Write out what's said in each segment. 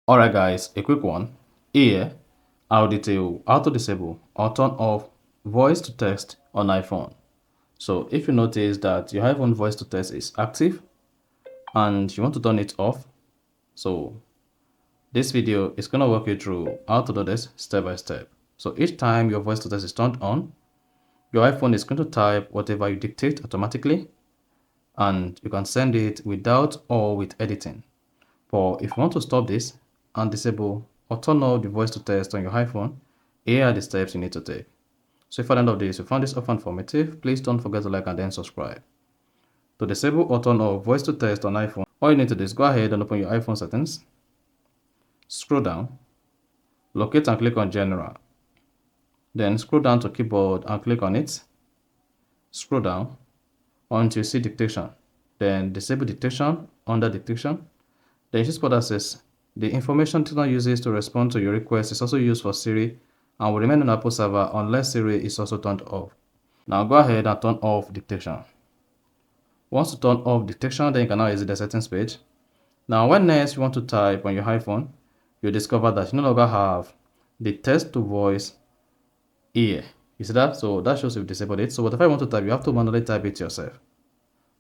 Alright guys, a quick one. Here, I'll detail how to disable or turn off voice to text on iPhone. So if you notice that your iPhone voice to text is active and you want to turn it off, so this video is going to walk you through how to do this step by step. So each time your voice to text is turned on, your iPhone is going to type whatever you dictate automatically, and you can send it without or with editing. But if you want to stop this and disable or turn off the voice to text on your iPhone, here are the steps you need to take. So if at the end of this you found this often informative, please don't forget to like and then subscribe. To disable or turn off voice to text on iPhone, all you need to do is go ahead and open your iPhone settings, scroll down, locate and click on General. Then scroll down to Keyboard and click on it. Scroll down until you see Dictation. Then disable Dictation under Dictation. Then you choose Pod Access. The information Tina uses to respond to your request is also used for Siri and will remain on Apple server unless Siri is also turned off. Now go ahead and turn off dictation. Once you turn off dictation, then you can now exit the settings page. Now when next you want to type on your iPhone, you discover that you no longer have the text to voice here. You see that? So that shows you've disabled it. So whatever you want to type, you have to manually type it yourself.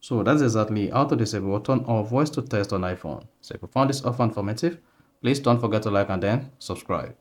So that's exactly how to disable or turn off voice to text on iPhone. So if you found this offer informative, please don't forget to like and then subscribe.